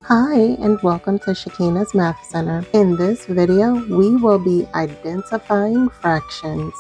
Hi, and welcome to Shakina's Math Center. In this video, we will be identifying fractions.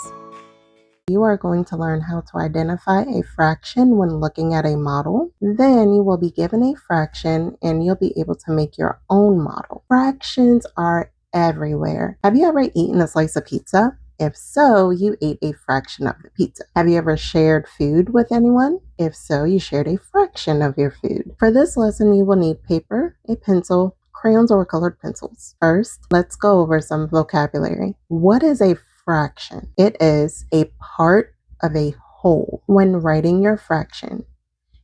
You are going to learn how to identify a fraction when looking at a model. Then you will be given a fraction and you'll be able to make your own model. Fractions are everywhere. Have you ever eaten a slice of pizza? If so, you ate a fraction of the pizza. Have you ever shared food with anyone? If so, you shared a fraction of your food. For this lesson, you will need paper, a pencil, crayons, or colored pencils. First, let's go over some vocabulary. What is a fraction? It is a part of a whole. When writing your fraction,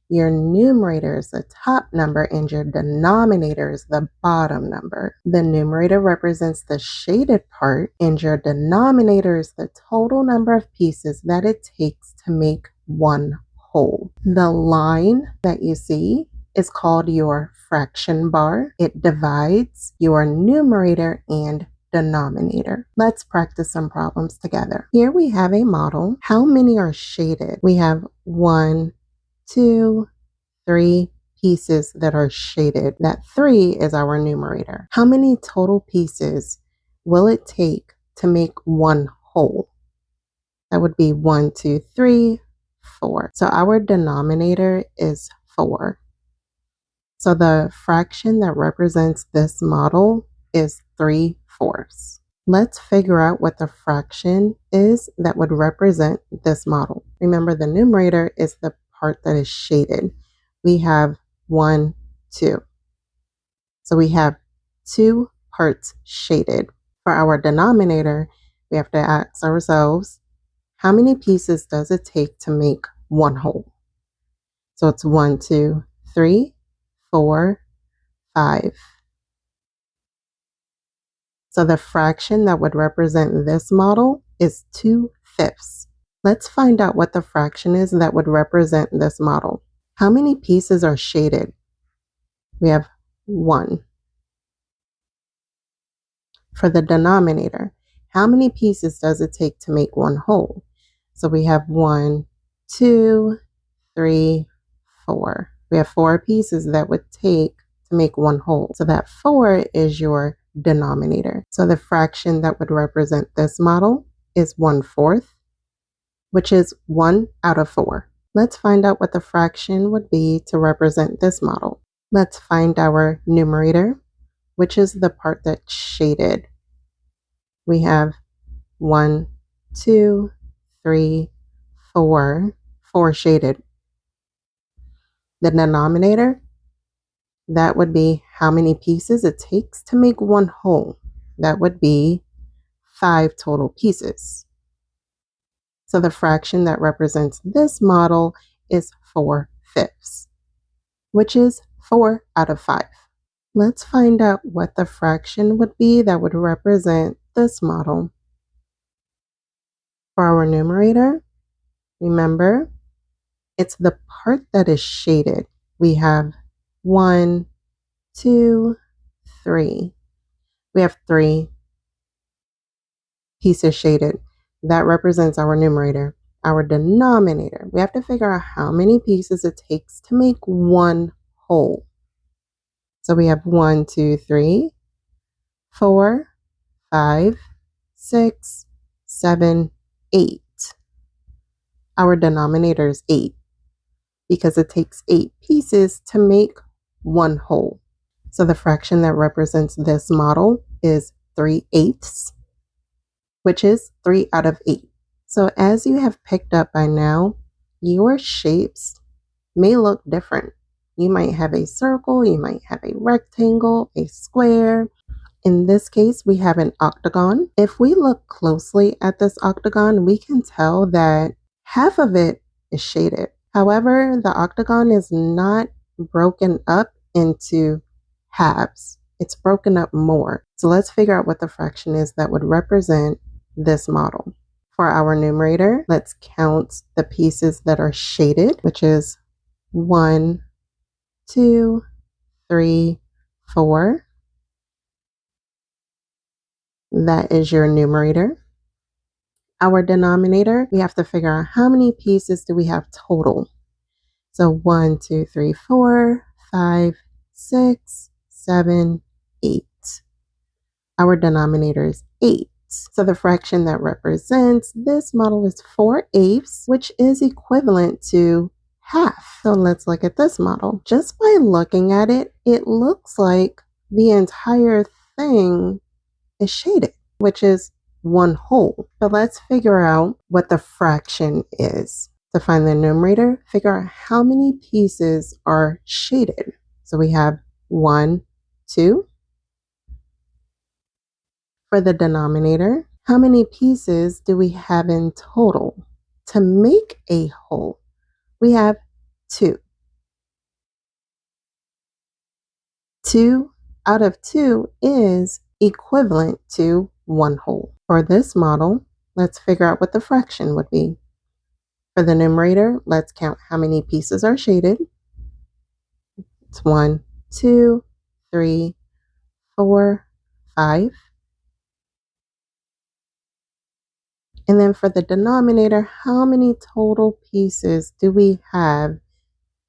your numerator is the top number and your denominator is the bottom number. The numerator represents the shaded part and your denominator is the total number of pieces that it takes to make one whole. The line that you see is called your fraction bar. It divides your numerator and denominator. Let's practice some problems together. Here we have a model. How many are shaded? We have 1, 2, 3 pieces that are shaded. That 3 is our numerator. How many total pieces will it take to make one whole? That would be 1, 2, 3, 4. So our denominator is 4. So the fraction that represents this model is 3/4. Let's figure out what the fraction is that would represent this model. Remember, the numerator is the part that is shaded. We have 1, 2. So we have 2 parts shaded. For our denominator, we have to ask ourselves, how many pieces does it take to make one whole? So it's 1, 2, 3, 4, 5. So the fraction that would represent this model is 2/5. Let's find out what the fraction is that would represent this model. How many pieces are shaded? We have 1. For the denominator, how many pieces does it take to make one whole? So we have 1, 2, 3, 4. We have 4 pieces that would take to make one whole. So that 4 is your denominator. So the fraction that would represent this model is 1/4, which is 1 out of 4. Let's find out what the fraction would be to represent this model. Let's find our numerator, which is the part that's shaded. We have 1, 2, 3, 4, 4 shaded. The denominator, that would be how many pieces it takes to make one whole. That would be 5 total pieces. So the fraction that represents this model is 4/5, which is 4 out of 5. Let's find out what the fraction would be that would represent this model. For our numerator, remember, it's the part that is shaded. We have 1, 2, 3. We have 3 pieces shaded. That represents our numerator. Our denominator, we have to figure out how many pieces it takes to make one whole. So we have 1, 2, 3, 4, 5, 6, 7, 8. Our denominator is 8 because it takes 8 pieces to make one whole. So the fraction that represents this model is 3/8, which is 3 out of 8. So as you have picked up by now, your shapes may look different. You might have a circle, you might have a rectangle, a square. In this case, we have an octagon. If we look closely at this octagon, we can tell that half of it is shaded. However, the octagon is not broken up into halves. It's broken up more. So let's figure out what the fraction is that would represent this model. For our numerator, let's count the pieces that are shaded, which is 1, 2, 3, 4. That is your numerator. Our denominator, we have to figure out how many pieces do we have total. So 1, 2, 3, 4, 5, 6, 7, 8. Our denominator is 8. So the fraction that represents this model is 4/8, which is equivalent to half. So let's look at this model. Just by looking at it, it looks like the entire thing is shaded, which is one whole. But let's figure out what the fraction is. To find the numerator, figure out how many pieces are shaded. So we have 1, 2. For the denominator, how many pieces do we have in total? To make a whole, we have 2. 2 out of 2 is equivalent to one whole. For this model, let's figure out what the fraction would be. For the numerator, let's count how many pieces are shaded. It's 1, 2, 3, 4, 5. And then for the denominator, how many total pieces do we have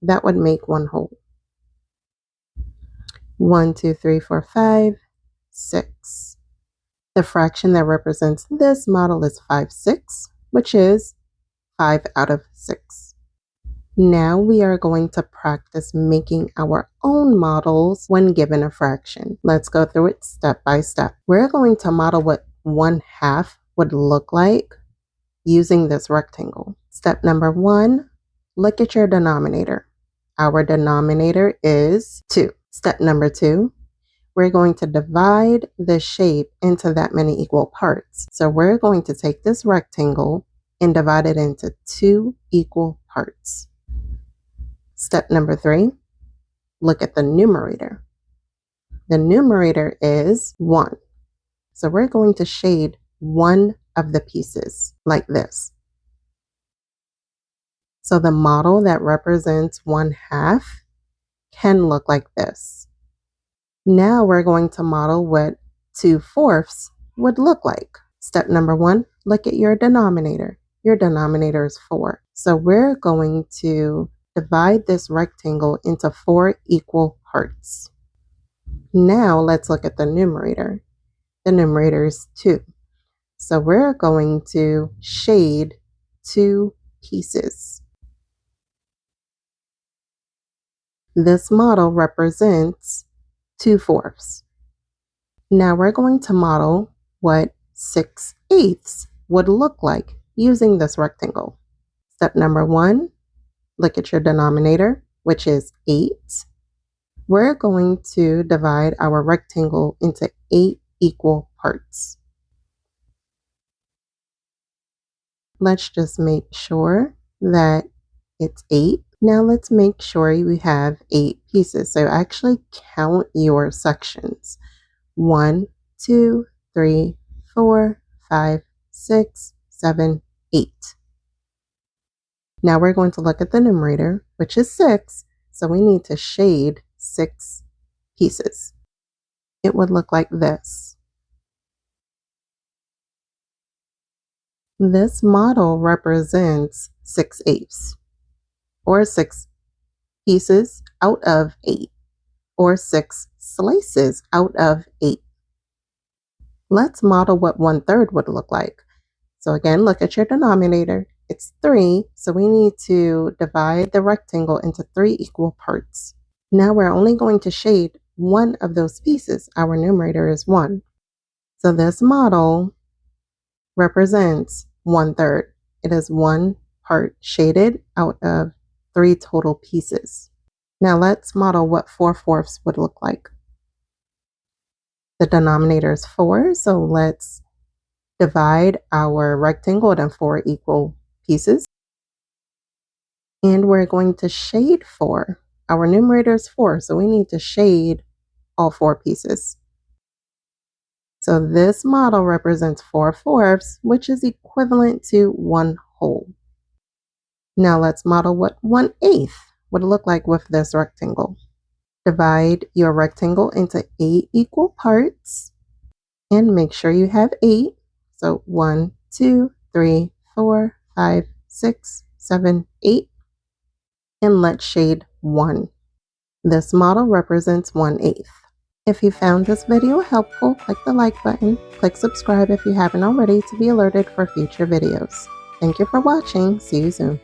that would make one whole? 1, 2, 3, 4, 5, 6. The fraction that represents this model is 5/6, which is 5 out of 6. Now we are going to practice making our own models when given a fraction. Let's go through it step by step. We're going to model what 1/2 would look like using this rectangle. Step number 1, look at your denominator. Our denominator is 2. Step number 2, we're going to divide the shape into that many equal parts. So we're going to take this rectangle and divide it into 2 equal parts. Step number 3, look at the numerator. The numerator is 1. So we're going to shade one of the pieces like this. So the model that represents 1/2 can look like this. Now we're going to model what 2/4 would look like. Step number 1, look at your denominator. Your denominator is 4. So we're going to divide this rectangle into 4 equal parts. Now let's look at the numerator. The numerator is 2. So we're going to shade 2 pieces. This model represents 2/4. Now we're going to model what 6/8 would look like using this rectangle. Step number 1, look at your denominator, which is 8. We're going to divide our rectangle into 8 equal parts. Let's just make sure that it's 8. Now let's make sure we have 8 pieces. So actually count your sections. 1, 2, 3, 4, 5, 6, 7, 8. Now we're going to look at the numerator, which is 6. So we need to shade 6 pieces. It would look like this. This model represents 6/8, or 6 pieces out of 8, or 6 slices out of 8. Let's model what 1/3 would look like. So again, look at your denominator. It's 3, so we need to divide the rectangle into 3 equal parts. Now we're only going to shade one of those pieces. Our numerator is 1. So this model represents 1/3. It is 1 part shaded out of 3 total pieces. Now let's model what 4/4 would look like. The denominator is 4, so let's divide our rectangle into 4 equal pieces. And we're going to shade 4. Our numerator is 4, so we need to shade all 4 pieces. So this model represents 4/4, which is equivalent to 1 whole. Now let's model what 1/8 would look like with this rectangle. Divide your rectangle into 8 equal parts and make sure you have 8. So 1, 2, 3, 4, 5, 6, 7, 8. And let's shade 1. This model represents 1/8. If you found this video helpful, click the like button. Click subscribe if you haven't already to be alerted for future videos. Thank you for watching. See you soon.